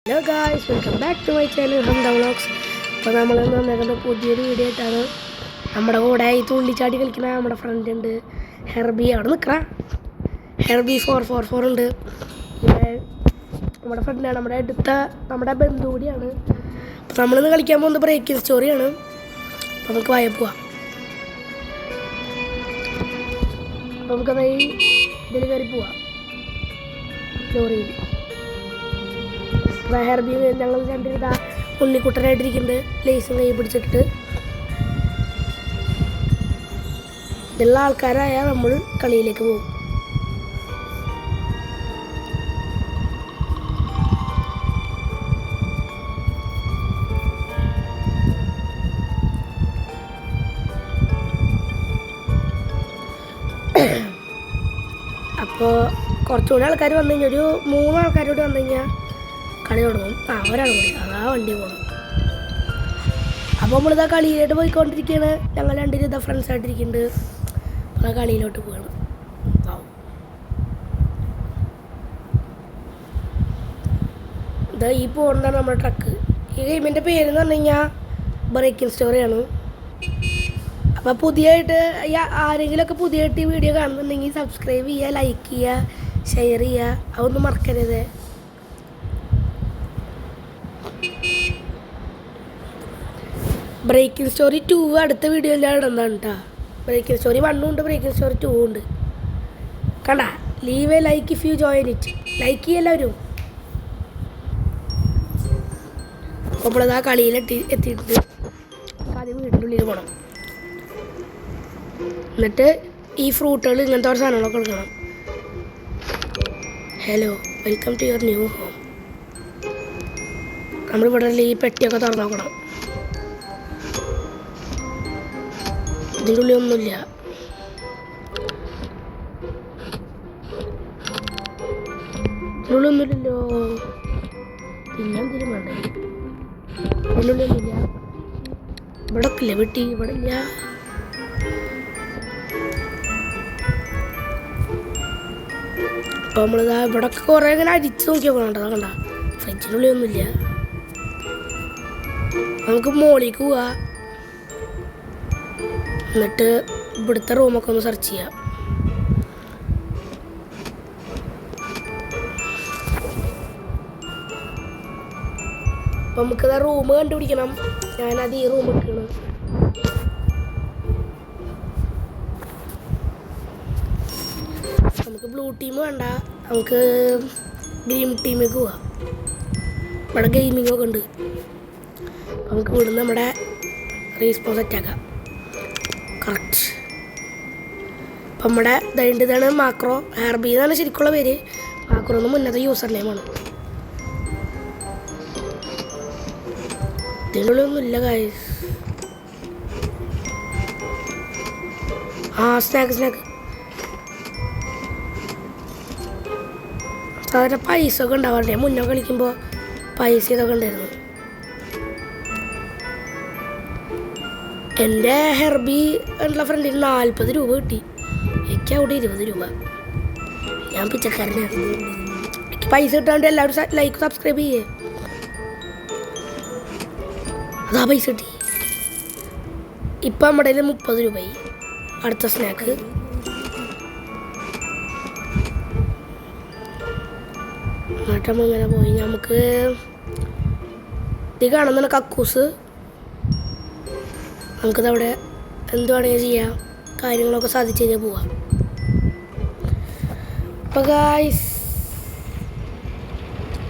Hello guys, welcome back to my channel Hamda vlogs. അപ്പോൾ നമ്മൾ വന്നേക്കുന്ന പുതിയൊരു വീഡിയോ ആയിട്ടാണ്. നമ്മുടെ കൂടെ ഈ തുള്ളിച്ചാടി കളിക്കുന്ന നമ്മുടെ ഫ്രണ്ട് ഉണ്ട്, ഹെർബി. അവിടെ നിൽക്കണം, ഹെർബി 444 ഉണ്ട്. നമ്മുടെ ഫ്രണ്ടാണ്, നമ്മുടെ ബന്ധു കൂടിയാണ്. അപ്പോൾ നമ്മളിന്ന് കളിക്കാൻ പോകുന്നത് ബ്രേക്കിംഗ് സ്റ്റോറിയാണ്. അപ്പോൾ നമുക്ക് വായ പോവാം. അപ്പോൾ നമുക്കത് ഇതിൽ കയറി പോവാം, സ്റ്റോറിയിൽ. ഹെർബി ഞങ്ങൾ രണ്ടിതാ ഉണ്ണിക്കുട്ടനായിട്ടിരിക്കുന്നുണ്ട്, ലേസും കൈ പിടിച്ചിട്ട്. ഇതുള്ള ആൾക്കാരായ നമ്മൾ കളിയിലേക്ക് പോകും. അപ്പോൾ കുറച്ചുകൂടി ആൾക്കാർ വന്നു കഴിഞ്ഞാൽ, ഒരു 3 ആൾക്കാരോട് വന്നു കഴിഞ്ഞാൽ കളി തുടങ്ങും. ഒരാൾ കൂടി, അതാ വണ്ടി പോകണം. അപ്പോൾ നമ്മളിതാ കളിയിലോട്ട് പോയിക്കൊണ്ടിരിക്കുകയാണ്. ഞങ്ങൾ രണ്ടിനും ഇതാ ഫ്രണ്ട്സായിട്ടിരിക്കുന്നുണ്ട്. അപ്പോൾ കളിയിലോട്ട് പോകണം. ഇതാ ഈ പോകുന്നതാണ് നമ്മുടെ ട്രക്ക്. ഈ ഗെയിമിൻ്റെ പേരെന്ന് പറഞ്ഞു കഴിഞ്ഞാൽ ബ്രേക്കിംഗ് സ്റ്റോറിയാണ്. അപ്പോൾ പുതിയതായിട്ട് ആരെങ്കിലുമൊക്കെ പുതിയതായിട്ട് ഈ വീഡിയോ കാണുന്നുണ്ടെങ്കിൽ സബ്സ്ക്രൈബ് ചെയ്യുക, ലൈക്ക് ചെയ്യുക, ഷെയർ ചെയ്യുക, അതൊന്നും മറക്കരുത്. ബ്രേക്കിംഗ് സ്റ്റോറി 2 അടുത്ത വീഡിയോയിൽ ഞാൻ ഇടുന്നതാണ് കേട്ടോ. ബ്രേക്കിംഗ് സ്റ്റോറി 1 ഉണ്ട്, ബ്രേക്കിംഗ് സ്റ്റോറി 2 ഉണ്ട്. കണ്ട, leave A like if you join it. Like ചെയ്യുക എല്ലാവരും. നമ്മളത് ആ എത്തിയിട്ടുണ്ട്. ആദ്യം വീടിൻ്റെ ഉള്ളിൽ പോകണം. എന്നിട്ട് ഈ ഫ്രൂട്ടുകൾ, ഇങ്ങനത്തെ ഒരു സാധനങ്ങളൊക്കെ എടുക്കണം. Hello, welcome to your new home. നമ്മളിവിടെ ഈ പെട്ടിയൊക്കെ തുറന്നു നോക്കണം. ഇതിൻ്റെ ഉള്ളിൽ ഒന്നുമില്ല. ഇതിനുള്ളിലൊന്നുമില്ലല്ലോ. പിന്നെ എന്തിനും വേണ്ടേ, ഇതിനുള്ളിലൊന്നുമില്ല. ഇവിടെ ഒക്കെ ഇല്ല വെട്ടി, ഇവിടെ ഇല്ല. അപ്പോൾ നമ്മളിതാ ഇവിടെ ഒക്കെ കുറേ ഇങ്ങനെ അരിച്ച് നോക്കിയാൽ പോകണ്ട. കണ്ട, ഫ്രിഡ്ജിനുള്ളിൽ ഒന്നുമില്ല. നമുക്ക് മോളിലേക്ക് പോവാം. എന്നിട്ട് ഇവിടുത്തെ റൂമൊക്കെ ഒന്ന് സെർച്ച് ചെയ്യാം. അപ്പം നമുക്കിതാ റൂം കണ്ടുപിടിക്കണം. ഞാനത് ഈ റൂം വെക്കണം. നമുക്ക് ബ്ലൂ ടീം വേണ്ട, നമുക്ക് ഗ്രീൻ ടീമിലേക്ക് പോവാം. ഇവിടെ ഗെയിമിങ്ങൊക്കെ ഉണ്ട്. നമുക്ക് ഇവിടുന്ന് നമ്മുടെ റീസ്പോൺ സെറ്റാക്കാം. കറക്റ്റ്. അപ്പം നമ്മുടെ ഇതാണ് മാക്രോ. ഹെർബി എന്നാണ് ശരിക്കുള്ള പേര്. മാക്രോ എന്ന് മുന്നത്തെ യൂസർ നെയിമാണ്. ഇതിനുള്ളൊന്നുമില്ല ഗായ്സ്. സ്നാക്ക് സാധാരണ പൈസ ഒക്കെ ഉണ്ടാവാറുണ്ട്. ഞാൻ മുന്നേ കളിക്കുമ്പോൾ പൈസ ഇതൊക്കെ ഉണ്ടായിരുന്നു. എൻ്റെ ഹെർബി ഉള്ള ഫ്രണ്ടിന് 40 രൂപ കിട്ടി. എനിക്ക് അവിടെ 20 രൂപ. ഞാൻ പിച്ചക്കാരനാണ്. എനിക്ക് പൈസ കിട്ടാണ്ട് എല്ലാവരും ലൈക്ക് സബ്സ്ക്രൈബ് ചെയ്യേ. അതാ പൈസ കിട്ടി. ഇപ്പം നമ്മുടെ കയ്യിൽ 30 രൂപയായി. അടുത്ത സ്നാക്ക്. എന്നിട്ട് ഇങ്ങനെ പോയി നമുക്ക് ഇത് കാണുന്ന കക്കൂസ്. നമുക്കതവിടെ എന്ത് വേണമെങ്കിൽ ചെയ്യാം, കാര്യങ്ങളൊക്കെ സാധിച്ചു കഴിഞ്ഞാൽ പോവാം. അപ്പോൾ ഗായ്സ്,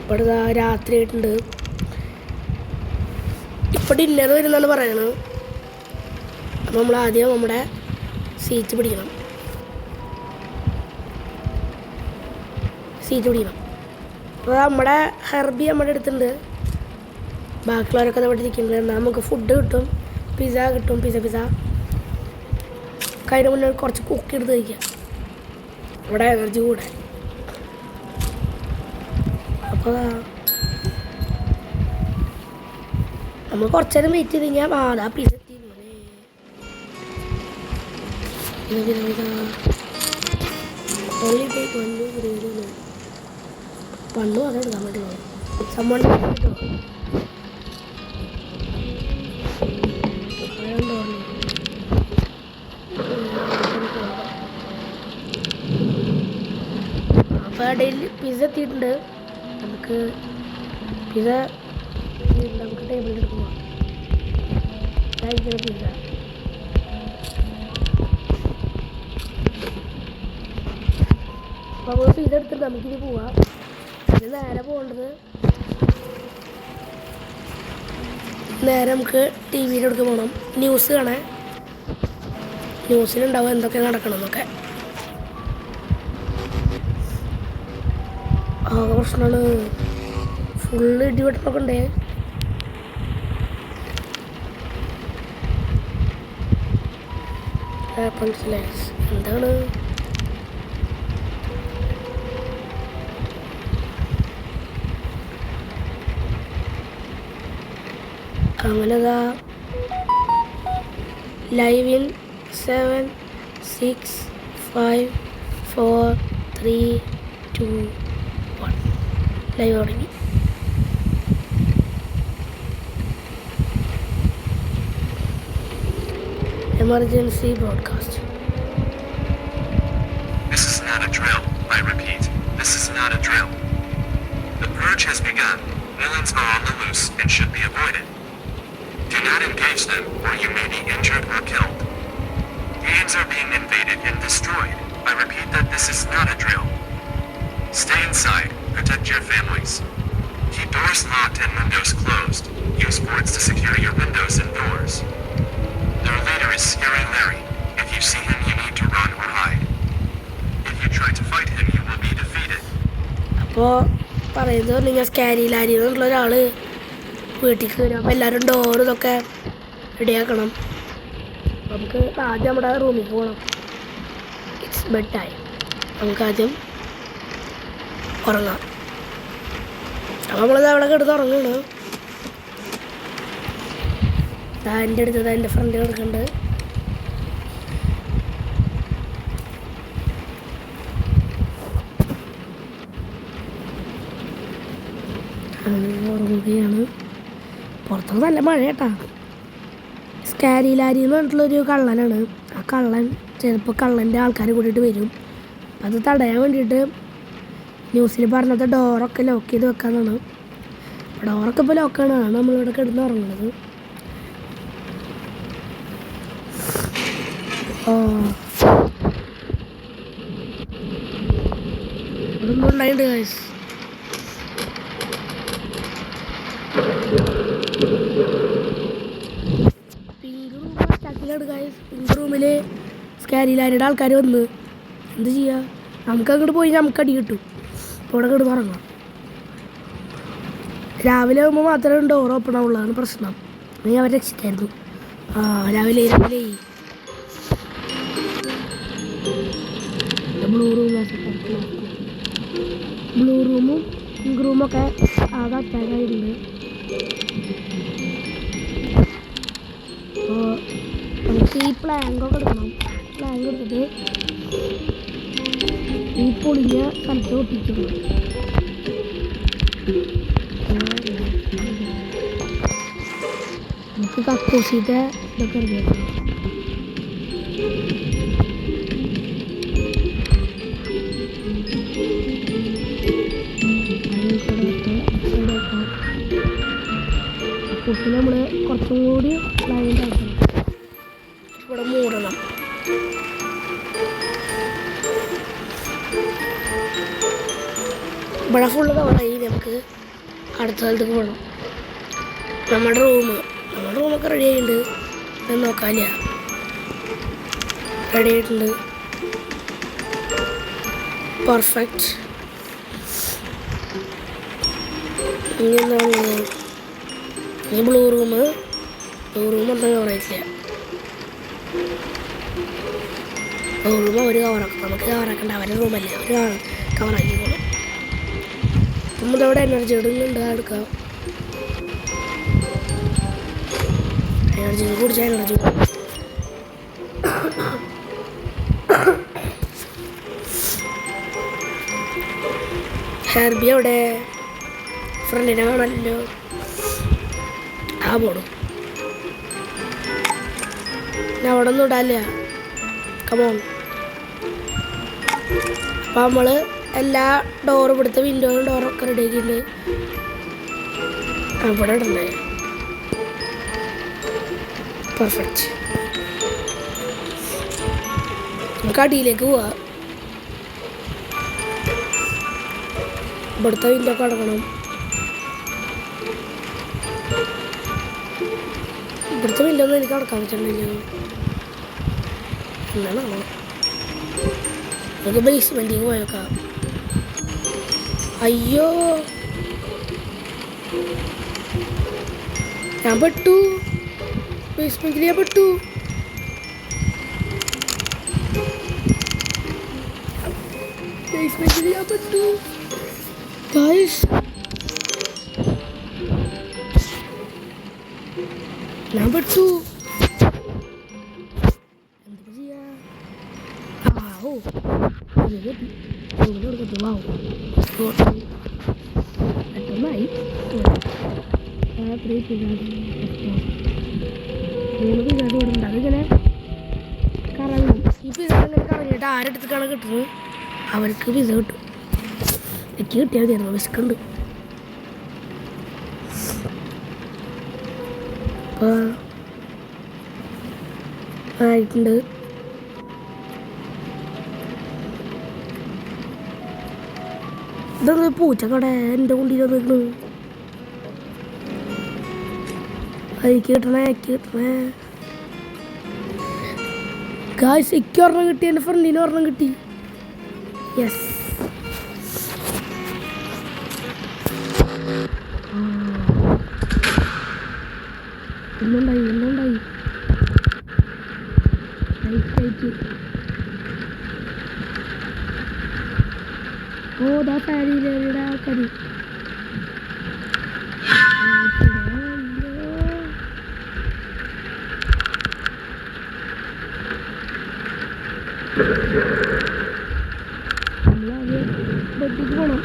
ഇവിടെ രാത്രി ആയിട്ടുണ്ട്. ഇപ്പോൾ ഡിന്നർ വരുന്നാണ് പറയണത്. അപ്പോൾ നമ്മൾ ആദ്യം നമ്മുടെ സീറ്റ് പിടിക്കണം. അപ്പോൾ നമ്മുടെ ഹെർബി നമ്മുടെ അടുത്തുണ്ട്. ബാക്കിയുള്ളവരൊക്കെ അവിടെ ഇരിക്കുന്നുണ്ട്. എന്നാൽ നമുക്ക് ഫുഡ് കിട്ടും, പിസ്സ കിട്ടും. പിസ്സ കഴിഞ്ഞ മുന്നേ കുറച്ച് കുക്ക് എടുത്ത് കഴിക്കാം, ഇവിടെ എനർജി കൂടാൻ. അപ്പോൾ നമ്മൾ കുറച്ച് നേരം വെയിറ്റ് ചെയ്ത് കഴിഞ്ഞാൽ അതാ പിസ്സ എത്തിയിരുന്നേ. ഓൺലി ടേക്ക് 1 ഗ്രേഡ് 1 അതെടുക്കാൻ വേണ്ടി. Someone അപ്പോൾ ഡെയിലി പിസ്സ എത്തിയിട്ടുണ്ട്. നമുക്ക് പിസ്സ നമുക്ക് ടേബിളിൽ എടുക്കുക. പിസ്സ അപ്പോൾ നമ്മൾ പിസ്സ എടുത്തിട്ട് നമുക്കിനി പോവാം. ഇത് നേരെ പോകേണ്ടത് നേരെ നമുക്ക് ടി വിയുടെ അടുത്ത് പോകണം. ന്യൂസ് കാണാൻ. ന്യൂസിലുണ്ടാവും എന്തൊക്കെ നടക്കണം എന്നൊക്കെ. ആകെ പ്രശ്നമാണ്. ഫുള്ള് ഇടിവെട്ടൊക്കെ ഉണ്ടേ. എന്താണ് അങ്ങനെതാ ലൈവ് ഇൻ 7 6 5 4 3 2 1 ലൈവ് തുടങ്ങി. Emergency broadcast. This is not a drill. I repeat, this is not a drill. The purge has begun. Villains are on the loose and should be avoided. Do not engage them, or you may be injured or killed. Games are being invaded and destroyed. I repeat that this is not a drill. Stay inside. Protect your families. Keep doors locked and windows closed. Use boards to secure your windows and doors. Their leader is Scary Larry. If you see him, you need to run or hide. If you try to fight him, you will be defeated. അപ്പോൾ പറയുന്നത് നിങ്ങൾ scary Larry എന്നുള്ള ഒരാൾ വീട്ടിൽ കയറും. അപ്പോൾ എല്ലാവരും door ഇതൊക്കെ റെഡിയാക്കണം. നമുക്ക് ആദ്യം നമ്മുടെ റൂമിൽ പോകണം. It's bed time. നമുക്കാദ്യം ഉറങ്ങാം. അപ്പോൾ നമ്മളിത് അവിടെ കിടന്ന് ഉറങ്ങുന്നു. എൻ്റെ അടുത്തത് എൻ്റെ ഫ്രണ്ട് കിടക്കുന്നുണ്ട്. ഉറങ്ങുകയാണ്. പുറത്തൊക്കെ നല്ല മഴ കേട്ടാ. സ്കാരി ലാരി എന്ന് പറഞ്ഞിട്ടുള്ളൊരു കള്ളനാണ്. ആ കള്ളൻ ചിലപ്പോൾ കള്ളൻ്റെ ആൾക്കാർ കൂട്ടിയിട്ട് വരും. അത് തടയാൻ വേണ്ടിയിട്ട് ന്യൂസിൽ പറഞ്ഞത് ഡോറൊക്കെ ലോക്ക് ചെയ്ത് വെക്കാന്നാണ്. ഡോറൊക്കെ ഇപ്പോൾ ലോക്കാണ്. നമ്മളിവിടെ കിടന്ന് ഉറങ്ങുന്നത്. ഇവിടെ ഉണ്ടായിട്ടുണ്ട് ഗൈസ്. പിങ്ക് റൂമിൽ സ്കാരിലാരുടെ ആൾക്കാർ വന്ന് എന്ത് ചെയ്യുക? നമുക്ക് അങ്ങോട്ട് പോയി നമുക്ക് അടി കിട്ടും. അപ്പോൾ ഇവിടെ കിടന്ന് ഉറങ്ങാം. രാവിലെ ആകുമ്പോൾ മാത്രമേ ഡോർ ഓപ്പൺ ആവുള്ളതാണ് പ്രശ്നം. നീ അവരെ രക്ഷിക്കായിരുന്നു. രാവിലെ ബ്ലൂ റൂമും പിങ്ക് റൂമൊക്കെ ആകെ അറ്റാക്കായിട്ടുണ്ട്. അപ്പോൾ നമുക്ക് ഈ പ്ലാങ്കൊക്കെ എടുക്കണം. പ്ലാങ്ക് എടുത്തിട്ട് ഈ പൊളിഞ്ഞ സ്ഥലത്ത് ഒട്ടിച്ചിട്ടുണ്ട്. നമുക്ക് കക്കൂസിൻ്റെ ഇതൊക്കെ എടുക്കണം. കക്കൂസിൽ നമ്മൾ കുറച്ചും കൂടി പ്ലാന്റ് ആക്കണം. ഇവിടെ മൂടണം. ഇവിടെ ഫുള്ള് കവറായി. നമുക്ക് അടുത്ത സ്ഥലത്തേക്ക് പോകണം. നമ്മുടെ റൂമൊക്കെ റെഡി ആയിട്ടുണ്ട്. ഞാൻ നോക്കാനില്ല. റെഡി ആയിട്ടുണ്ട്. പെർഫെക്റ്റ്. ഇനി എന്താണ് ഈ ബ്ലൂ റൂം ഒന്നും കവറായിട്ടില്ല. റൂം അവർ കവറാക്കും. നമുക്ക് കവറാക്കണ്ട. അവരുടെ റൂമല്ലേ, അവർ കവറാക്കിക്കോളും. നമ്മളിതവിടെ എനർജി ഇടുന്നുണ്ട്. എടുക്കാം. എനർജി കുടിച്ചാൽ എനർജി ഹെർബി അവിടെ ഫ്രണ്ടിനെ കാണാനല്ലോ. ആ പോണു. ഞാൻ അവിടെ ഒന്നും ഇടാല്ല. കമോൺ. അപ്പം നമ്മൾ എല്ലാ ഡോറും ഇവിടുത്തെ വിൻഡോയും ഡോറൊക്കെ റെഡി ആക്കിയിട്ടുണ്ട്. അവിടെ ഇടണ്ടേ? പെർഫെക്റ്റ്. നമുക്ക് അടിയിലേക്ക് പോവാം. ഇവിടുത്തെ വിൻഡോ ഒക്കെ അടക്കണം. ഇവിടുത്തെ വിൻഡോ ഒന്നും എനിക്ക് അടക്കാൻ പറ്റുന്നില്ല. എന്താണോ നമുക്ക് ബേസ്മെൻറ്റിങ് പോയേക്കാം. അയ്യോ ഞാൻ പെട്ടു. ബേസ്മെൻറ്റിൽ ഞാൻ പെട്ടു. ബേസ്മെൻറ്റിൽ ഞാൻ പെട്ടു. ഗായ്സ് ഞാൻ പെട്ടു. എന്താ ചെയ്യാ? ഓ പെട്ടെന്നായി. അതിങ്ങനെ കറങ്ങും. ഈ പിസ അങ്ങനെ കറങ്ങിയിട്ട് ആരെടുത്തിട്ടാണ് കിട്ടുന്നത് അവർക്ക് പിസ കിട്ടും. എനിക്ക് കിട്ടിയാൽ തരുന്നു. വിശക്കുണ്ട്. അപ്പോൾ ആയിട്ടുണ്ട്. ഇതൊന്ന് പൂച്ചക്കട എൻ്റെ കൊണ്ടിട്ട് നിൽക്കുന്നു. എനിക്ക് കിട്ടണേ, എനിക്ക് കിട്ടണേ. ഗായ്സ് എനിക്ക് ഒരെണ്ണം കിട്ടി. എൻ്റെ ഫ്രണ്ടിന് ഒരെണ്ണം കിട്ടി. യെസ്. ഒന്നുണ്ടായി. ഓ ദാ പാരിയിലെ ആൾക്കാർ. നമ്മളത് ബെഡിക്ക് പോണം.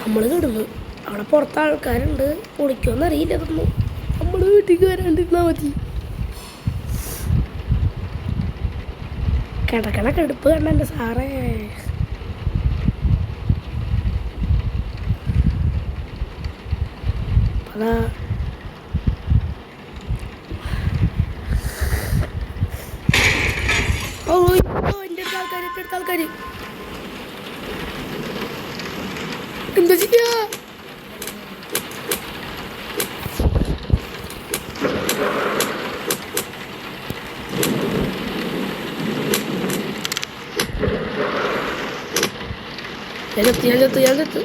നമ്മൾ കിടന്നു. അവിടെ പുറത്ത് ആൾക്കാരുണ്ട്. പൊളിക്കുമെന്ന് അറിയില്ല. തന്നു നമ്മൾ വീട്ടിലേക്ക് വരാണ്ടിരുന്നാൽ മതി. കിടക്കണ കെടുപ്പ് കണ്ട എൻ്റെ സാറേ. അതാ ഓ എൻ്റെ അടുത്ത ആൾക്കാർ എന്താ ചെയ്യാ? ഞാൻ ചത്തു.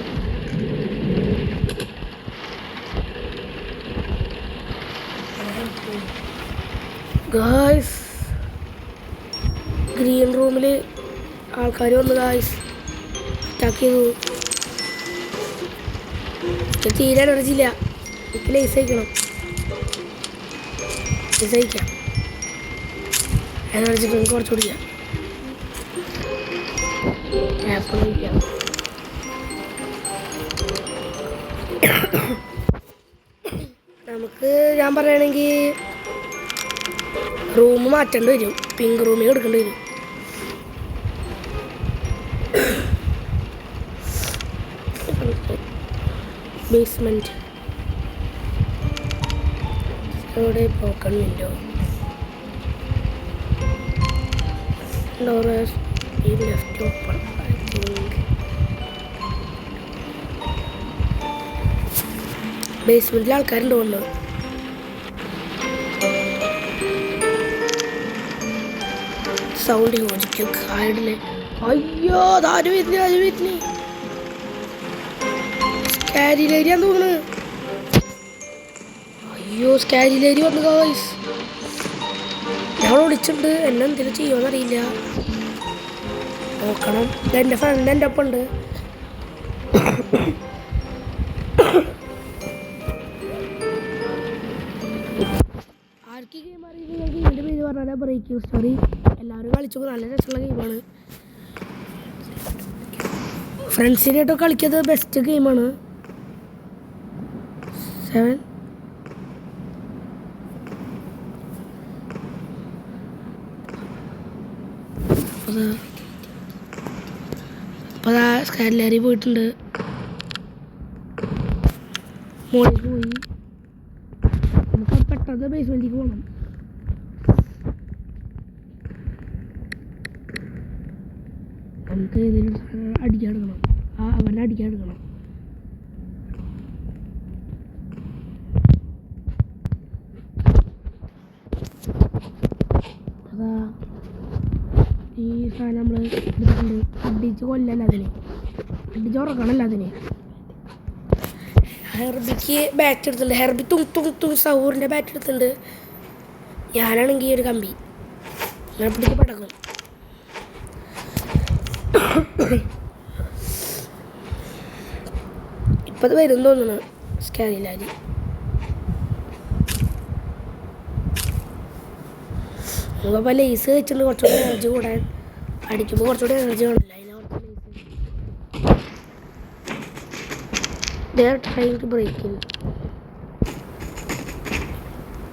ഗായ്സ് ഗ്രീൻ റൂമിൽ ആൾക്കാർ വന്നു. ഗായ്സ് അറ്റാക്ക് ചെയ്തു. തീരെ അടച്ചില്ല. എനിക്ക് ലൈസ് അയക്കണം. ലൈസ് അയക്കാം. എനർജിക്ക് എനിക്ക് കുറച്ച് കുടിക്കാം. ആപ്പിൾ കഴിക്കാം. നമുക്ക് ഞാൻ പറയുകയാണെങ്കിൽ റൂം മാറ്റേണ്ടി വരും. പിങ്ക് റൂമിൽ എടുക്കേണ്ടി വരും. ബേസ്മെൻറ്റ് ഇവിടെ ബ്രോക്കൺ വിൻഡോ. ഡോറസ് ഈ ലെഫ്റ്റ് ഓപ്പൺ. ഐ തിങ്ക് ബേസ്മെൻറ്റിൽ ആൾക്കാരുണ്ട്. കൊണ്ട് സൗണ്ട് യോജിക്കും. കാടില് അയ്യോ ആര് വരുന്നേ. സ്കാരിലേരിയാന്ന് തോന്നുന്നു. അയ്യോ സ്കാരിലേരി വന്നു. ഗായ്സ് ഞാൻ വിളിച്ചിട്ടുണ്ട്. എന്നെ എന്തെങ്കിലും ചെയ്യുമെന്നറിയില്ല. നോക്കണം. എൻ്റെ ഫ്രണ്ട് എൻ്റെ ഒപ്പം ഉണ്ട്. ആർക്ക് ഗെയിം അറിയില്ലെങ്കിൽ എൻ്റെ പേര് പറഞ്ഞാൽ ബ്രേക്കിംഗ് സ്റ്റോറി എല്ലാവരും കളിച്ചു നല്ല രസമുള്ള ഗെയിമാണ്. ഫ്രണ്ട്സിനായിട്ടൊക്കെ കളിക്കുന്നത് ബെസ്റ്റ് ഗെയിമാണ്. 7 അപ്പോൾ അതാ സ്കാലറി പോയിട്ടുണ്ട്. മോളിൽ പോയി. നമുക്ക് പെട്ടെന്ന് ബേസ്മെൻറ്റിലേക്ക് പോകണം. നമുക്ക് ഏതെങ്കിലും അടിക്കാടുക്കണം. അവനെ അടിക്കാടുക്കണം. അതാ ഈ സാധനം നമ്മൾ എടുത്തിട്ടുണ്ട്. അടിച്ച് കൊല്ലല്ല അതിന്, അടിച്ച് ഉറക്കണമല്ല അതിന്. ഹെർബിക്ക് ബാറ്റ് എടുത്തിട്ടുണ്ട്. ഹെർബി തും സൗറിൻ്റെ ബാറ്റ് എടുത്തിട്ടുണ്ട്. ഞാനാണെങ്കിൽ ഒരു കമ്പി ഞാൻ പിടിച്ച് പടക്കും. ഇപ്പം അത് വരും തോന്നുന്നു സ്കാനിലാല്. നമുക്കപ്പോൾ ലേസ് വെച്ചിട്ടുണ്ട് കുറച്ചുകൂടി എനർജി കൂടാൻ. അടിക്കുമ്പോൾ കുറച്ചുകൂടി എനർജി കാണില്ല. They are trying to break in.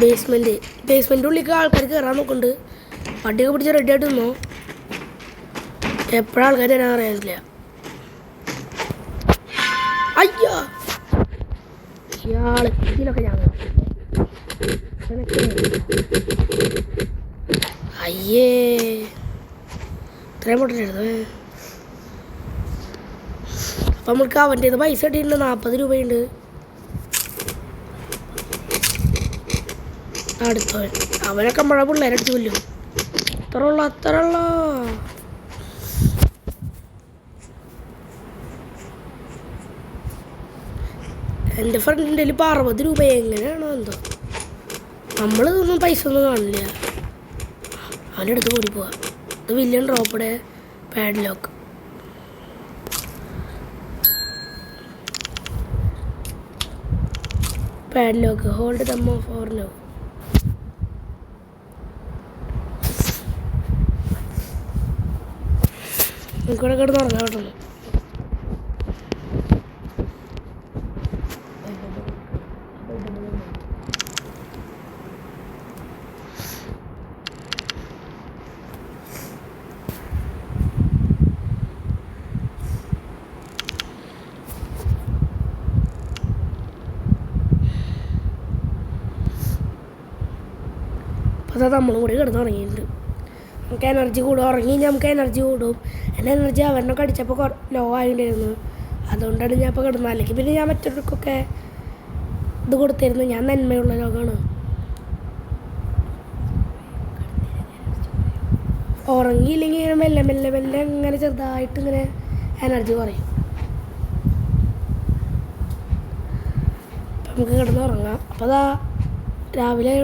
ബേസ്മെൻറ്റിൻ്റെ ഉള്ളിലേക്ക് ആൾക്കാർ കയറാൻ നോക്കുന്നുണ്ട്. വണ്ടിയൊക്കെ പിടിച്ച് റെഡി ആയിട്ട് നിന്നോ. എപ്പോഴും ആൾക്കാർ വരാൻ അറിയാനില്ല. അയ്യോ ഇയാൾ ഇതിലൊക്കെ ഞാൻ അയ്യേ ഇത്രയും പൊട്ടിട്ടായിരുന്നു. അപ്പം നമുക്ക് അവൻ്റെ പൈസ കിട്ടിയിട്ടുണ്ട്. 40 രൂപയുണ്ട്. അടുത്തവൻ അവനൊക്കെ മഴ പിള്ളേരടിച്ച് കൊല്ലും. അത്രയുള്ള എൻ്റെ ഫ്രണ്ടിൻ്റെ ഇപ്പോൾ 60 രൂപ എങ്ങനെയാണോ എന്തോ. നമ്മളിതൊന്നും പൈസ ഒന്നും കാണില്ല. അവൻ്റെ അടുത്ത് കൂടി പോവാം. ഇത് വില്യൻ ഡ്രോപ്പടെ padlock. Padlock hold them off or no. നമുക്കിവിടെ കിടന്ന് ഉറങ്ങാൻ പറ്റുള്ളൂ. അപ്പോൾ നമ്മളും കൂടി കിടന്ന് ഉറങ്ങിയിട്ടുണ്ട്. നമുക്ക് എനർജി കൂടും. ഉറങ്ങി നമുക്ക് എനർജി കൂടും. എൻ്റെ എനർജി അവനൊക്കെ അടിച്ചപ്പോൾ ലോ ആയിട്ടുണ്ടായിരുന്നു. അതുകൊണ്ടാണ് ഞാൻ ഇപ്പോൾ കിടന്നത്. അല്ലെങ്കിൽ പിന്നെ ഞാൻ മറ്റവർക്കൊക്കെ ഇത് കൊടുത്തിരുന്നു. ഞാൻ നന്മയുള്ള ലോകമാണ്. ഉറങ്ങിയില്ലെങ്കിൽ ഇങ്ങനെ മെല്ലെ മെല്ലെ മെല്ലെ ഇങ്ങനെ ചെറുതായിട്ട് ഇങ്ങനെ എനർജി കുറയും. അപ്പം നമുക്ക് കിടന്ന് ഉറങ്ങാം. അപ്പോൾ അതാ രാവിലെ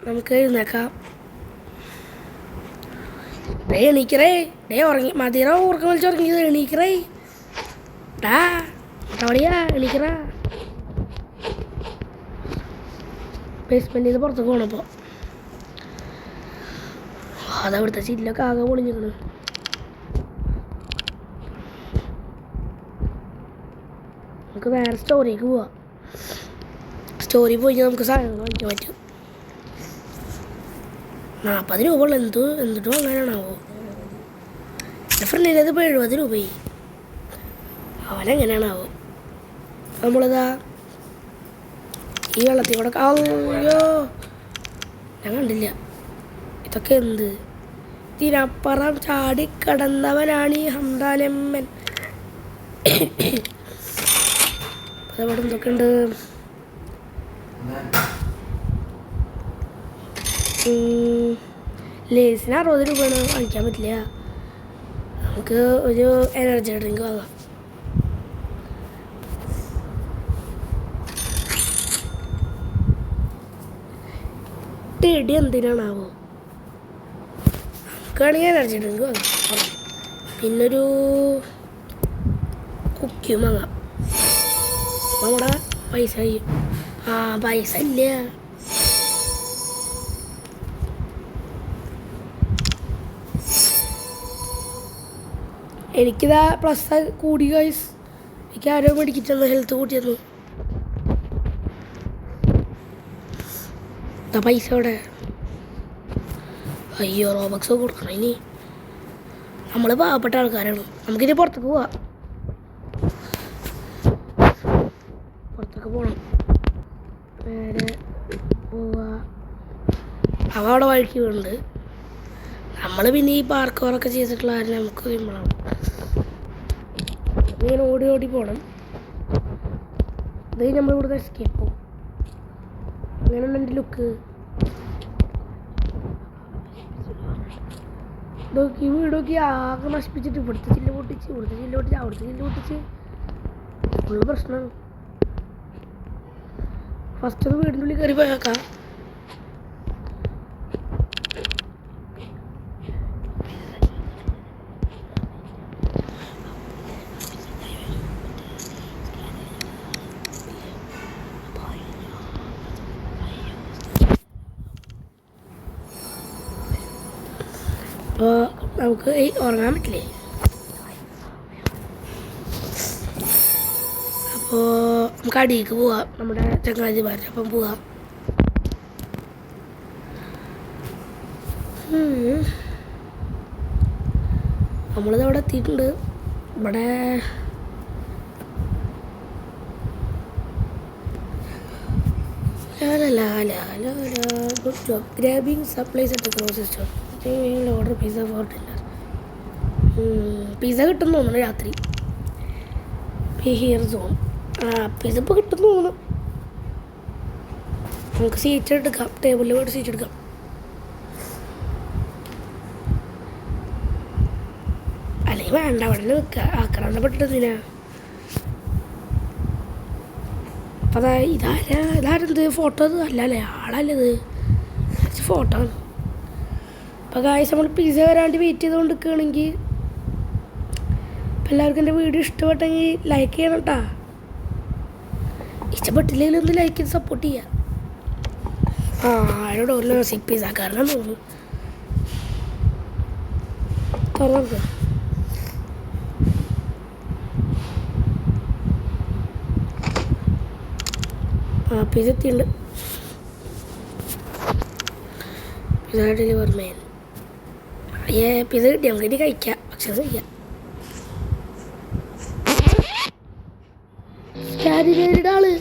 നമുക്ക് എഴുന്നേക്കാം. എണീക്കറേ ഉറങ്ങി മതിയോ ഉറക്കം വലിച്ച് ഉറങ്ങിയത്. എണീക്കറേ എണീക്കറ. ബേസ്മെൻറ്റിൽ നിന്ന് പുറത്തേക്ക് പോകണപ്പോൾ അതവിടുത്തെ ചില്ലൊക്കെ ആകെ പൊളിഞ്ഞിരിക്കണ്. നമുക്ക് വേറെ സ്റ്റോറിക്ക് പോവാം. സ്റ്റോറി പോയി നമുക്ക് സാധനങ്ങൾ വാങ്ങിക്കാൻ പറ്റും. 40 രൂപ ഉള്ള എന്തിട്ട് വാങ്ങാനാണാവോ. എൻ്റെ ഫ്രണ്ടിനത് ഇപ്പോൾ 70 രൂപയായി. അവനെങ്ങനെയാണാവോ. നമ്മളിതാ ഈ വെള്ളത്തിൽ കൂടെ അയ്യോ ഞാൻ കണ്ടില്ല. ഇതൊക്കെ എന്ത് ഇതിനപ്പുറം ചാടിക്കടന്നവനാണ് ഈ ഹംദാനമ്മൻ. അതവിടെ എന്തൊക്കെ ഉണ്ട്. ലേസിന് 60 രൂപയാണ്. വാങ്ങിക്കാൻ പറ്റില്ല. നമുക്ക് ഒരു എനർജി ഡ്രിങ്ക് വാങ്ങാം. ടെടി എന്തിനാണാവോ. നമുക്കാണെങ്കിൽ എനർജി ഡ്രിങ്ക് വാങ്ങാം. പിന്നൊരു കുക്കിയും വാങ്ങാം. അപ്പം നമ്മുടെ പൈസ പൈസ ഇല്ല. എനിക്കിതാ പ്ലസ് കൂടി ഗൈസ്. എനിക്ക് ആരോ മേടിക്കിട്ടെന്ന് ഹെൽത്ത് കൂട്ടിയെന്ന്. പൈസ അവിടെ. അയ്യോ റോബക്സ് കൊടുക്കണം. ഇനി നമ്മൾ പാവപ്പെട്ട ആൾക്കാരാണ്. നമുക്കിനി പുറത്തേക്ക് പോവാം. പുറത്തേക്ക് പോകണം. നേരെ പോവാ. അവ അവിടെ വഴിക്ക് വീണ്ട്. നമ്മൾ പിന്നെ ഈ പാർക്കോറൊക്കെ ചെയ്തിട്ടുള്ള കാര്യം നമുക്ക് സിമ്പിളാണ്. ഇങ്ങനെ ഓടി ഓടി പോകണം. ഇത് നമ്മളിവിടുത്തെ എസ്കേപ്പ് പോകും. അങ്ങനെയുള്ള എൻ്റെ ലുക്ക്. നോക്കി വീടൊക്കെ ആകെ നശിപ്പിച്ചിട്ട് ഇവിടുത്തെ ചില്ല് പൊട്ടിച്ച് അവിടുത്തെ ചില്ല് പൊട്ടിച്ച് ഫുള്ള് പ്രശ്നമാണ്. ഫസ്റ്റ് ഒന്ന് വീടിൻ്റെ ഉള്ളിൽ കയറി പോയേക്കാം. അപ്പോൾ നമുക്ക് ഉറങ്ങാൻ പറ്റില്ലേ? അപ്പോൾ നമുക്ക് അടിയിലേക്ക് പോവാം. നമ്മുടെ ചങ്ങാതിമാരുടെ ഒപ്പം പോവാം. നമ്മളിത് അവിടെ എത്തിയിട്ടുണ്ട്. ഇവിടെ good job grabbing supplies at grocery store. Order pizza four dinner. Pizza കിട്ടും തോന്നുന്നു രാത്രി. Here zone. പിസ്സ ഇപ്പോൾ കിട്ടും തോന്നുന്നു. നമുക്ക് സീറ്റ് എടുക്കാം. ടേബിളിൽ പോയിട്ട് സീറ്റ് എടുക്കാം. അല്ലെങ്കിൽ വേണ്ട അവിടെ നിൽക്കുക. ആക്രാന്തപ്പെട്ടിട്ടില്ല. അപ്പം അതാ ഇതാരെന്ത് ഫോട്ടോ അല്ലല്ലേ? ആളല്ലത് ഫോട്ടോ ആണ്. അപ്പോൾ ഗായ്സ് നമ്മൾ പിസ്സ വരാണ്ട് വെയിറ്റ് ചെയ്തുകൊണ്ട് നിൽക്കുകയാണെങ്കിൽ എല്ലാവർക്കും എൻ്റെ വീഡിയോ ഇഷ്ടപ്പെട്ടെങ്കിൽ ലൈക്ക് ചെയ്യണം കേട്ടോ. ഇഷ്ടപ്പെട്ടില്ലെങ്കിലും ഒന്ന് ലൈക്ക് ചെയ്ത് സപ്പോർട്ട് ചെയ്യാം. ആരോട് ഒരു പിസ്സക്കാരനാന്ന് തോന്നുന്നു. തുറന്നു പിസ്സ എത്തിയുണ്ട്. പിസ്സ ഡെലിവർ മാൻ. പിസ്സ കിട്ടി. നമുക്ക് ഇനി കഴിക്കാം. ഭക്ഷണം കഴിക്കാം. സ്കാനിയുടെ ആള്.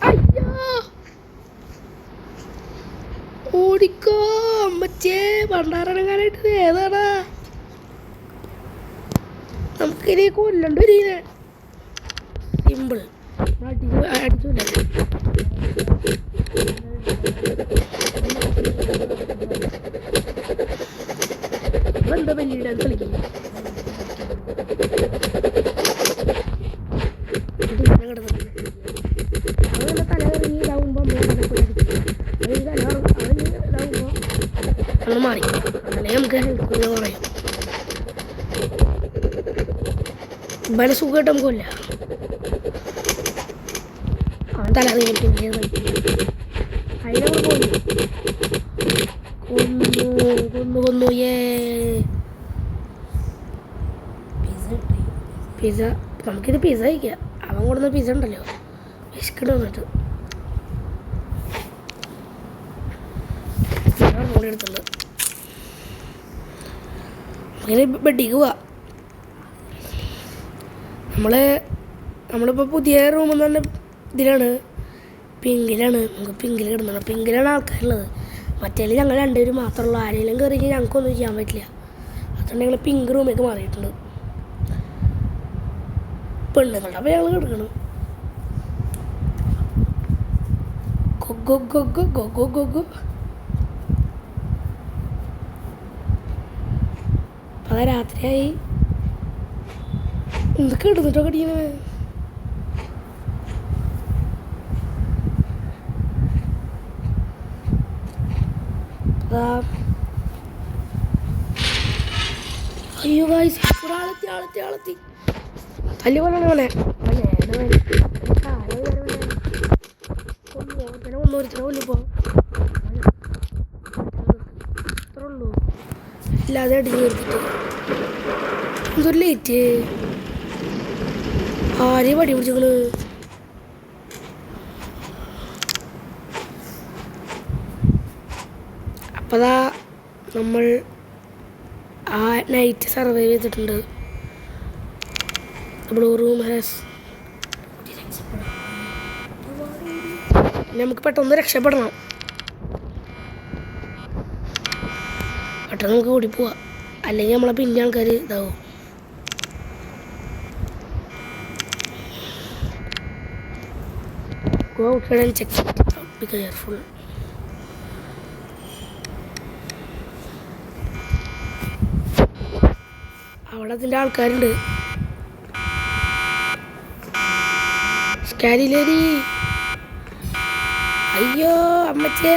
അയ്യോ ഓടിക്കോ അമ്മച്ചേ. പണ്ടാറങ്ങാനായിട്ട് ഏതാടാ? നമുക്കിനി കൊല്ലണ്ട വരീനെ. സിമ്പിൾ അടിച്ചില്ല. എന്താ വലിയ ഡാൻസ് കളിക്കുന്നു? അവനെ തല കറങ്ങി ഇതാവുമ്പോൾ നമ്മൾ മാറി. അല്ലെങ്കിൽ നമുക്ക് ഹെൽത്ത് കുറയും. ബല സുഖമായിട്ട് നമുക്ക് കൊല്ല. അവൻ തല കറങ്ങിയിട്ട് അതിനവിടെ പോയി കൊന്നു. പിസ്സ നമുക്കിത് പിസ്സ കഴിക്കാം. അവൻ കൊടുന്ന പിസ്സ ഉണ്ടല്ലോ വിശക്കിട്ട് വന്നിട്ട് റോഡ് എടുത്തുണ്ട്. അങ്ങനെ ബെഡിക്ക് പോവാ. നമ്മളിപ്പോൾ പുതിയ റൂമിൽ തന്നെ ഇതിലാണ് പിങ്കിലാണ്. നമുക്ക് പിങ്കിൽ കിടന്നത്. പിങ്കിലാണ് ആൾക്കാരുള്ളത്. മറ്റേ ഞങ്ങൾ രണ്ടുപേരും മാത്രമുള്ളൂ. ആരെങ്കിലും കയറി ഞങ്ങൾക്കൊന്നും ചെയ്യാൻ പറ്റില്ല. അതുകൊണ്ട് ഞങ്ങൾ പിങ്ക് റൂമിലേക്ക് മാറിയിട്ടുണ്ട്. പെണ്ണുങ്ങളുടെ അപ്പോൾ ഞങ്ങൾ കിടക്കണം. ഗൊഗോ അപ്പം രാത്രിയായി. എന്തൊക്കെ ഇടുന്നിട്ടൊക്കെ അടിക്കണേ? അയ്യോ ഗായ്സ് ആളെത്തി. തല്ലി കൊല്ലണ പോലെ കൊല്ലിപ്പോ ഇല്ലാതെ അടിച്ച് തീർത്തിട്ട് എന്തൊരു ലേറ്റ് ആരെയും പടി പിടിച്ചേക്കണ്. അപ്പതാ നമ്മൾ ആ നൈറ്റ് സർവൈവ് ചെയ്തിട്ടുണ്ട്. ബ്ലൂ റൂം ഹാസ് നമുക്ക് പെട്ടെന്ന് രക്ഷപ്പെടണം. പെട്ടെന്ന് നമുക്ക് ഓടിപ്പോവാ, അല്ലെങ്കിൽ നമ്മളെ പിന്നെ ആൾക്കാർ ഇതാവും. Go outside and check it out. Be careful. അവിടെ അതിൻ്റെ ആൾക്കാരുണ്ട്. സ്കാരി ലേഡി, അയ്യോ അമ്മച്ചേ,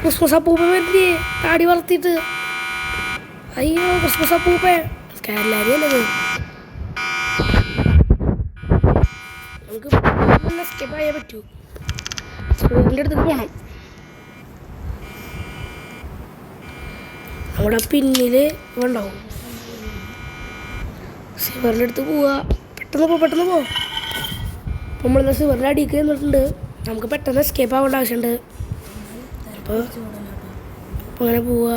ക്രിസ്മസ് അപ്പൂപ്പൻ വരുന്നേ താടി വളർത്തിയിട്ട്. അയ്യോ ക്രിസ്മസ് അപ്പൂപ്പൻ. സ്കാരി ലേഡി അല്ലത്. നമുക്ക് എസ്കേപ്പ് ആയേ പറ്റൂ. സ്കൂളിൻ്റെ അടുത്തേക്ക് പോകണം. അവിടെ പിന്നിൽ ഉണ്ടാവും. സിവറിൻ്റെ അടുത്ത് പോവുക. പെട്ടെന്ന് പോ. നമ്മളിന്ന് സിവറിൻ്റെ അടിക്ക് നിന്നിട്ടുണ്ട്. നമുക്ക് പെട്ടെന്ന് എസ്കേപ്പ് ആവേണ്ട ആവശ്യമുണ്ട്. അപ്പോൾ അങ്ങനെ പോവുക.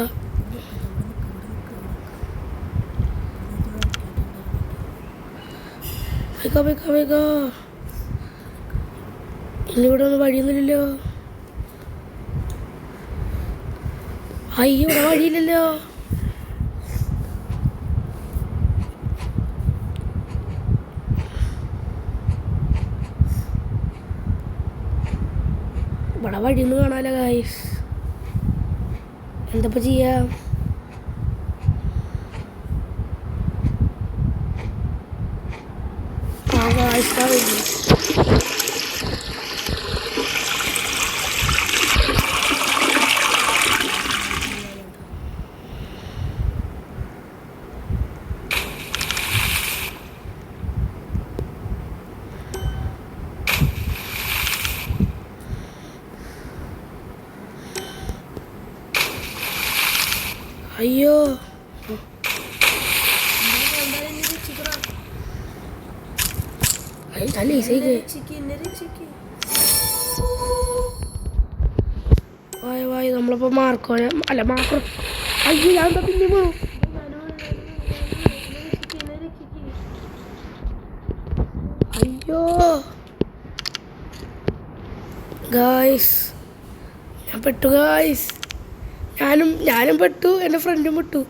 വേഗോ ഇനി ഇവിടെ ഒന്നും വഴിയൊന്നുമില്ലല്ലോ. അയ്യോ ഇവിടെ വഴിയില്ലല്ലോ. ഇവിടെ വഴിയൊന്നും കാണാലോ ഗായ്സ്. എന്താ ചെയ്യാ? അയ്യോ വായ നമ്മളിപ്പോ മാർക്കോനെ അല്ല മാർക്കോ. അയ്യോ ഞാൻ എന്താ പിന്നെ പോണു. അയ്യോ ഗായ്സ് ഞാൻ പെട്ടു ഗായ്സ്. ഞാനും പെട്ടു, എൻ്റെ ഫ്രണ്ടും പെട്ടു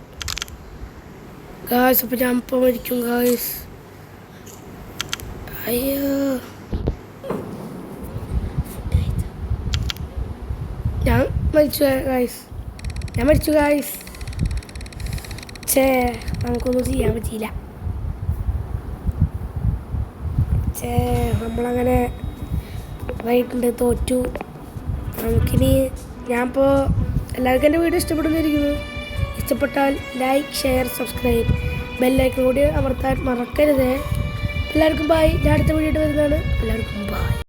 ഗായ്സ്. അപ്പോൾ ഞാൻ ഇപ്പോൾ മരിക്കും ഗായ്സ്. അയ്യോ ഞാൻ മരിച്ചു ഗായ്സ്. നമുക്കൊന്നും ചെയ്യാൻ പറ്റിയില്ല. നമ്മളങ്ങനെ വൈകിട്ടുണ്ട്, തോറ്റു. നമുക്കിനി ഞാനിപ്പോൾ എല്ലാവർക്കും എൻ്റെ വീഡിയോ ഇഷ്ടപ്പെടുന്നിരിക്കുന്നു. ഇഷ്ടപ്പെട്ടാൽ ലൈക്ക്, ഷെയർ, സബ്സ്ക്രൈബ്, ബെല്ലൈക്കൺ കൂടി അമർത്താൻ മറക്കരുത്. എല്ലാവർക്കും ബൈ. ഞാൻ അടുത്ത വീഡിയോ വരുന്നതാണ്. എല്ലാവർക്കും ബൈ.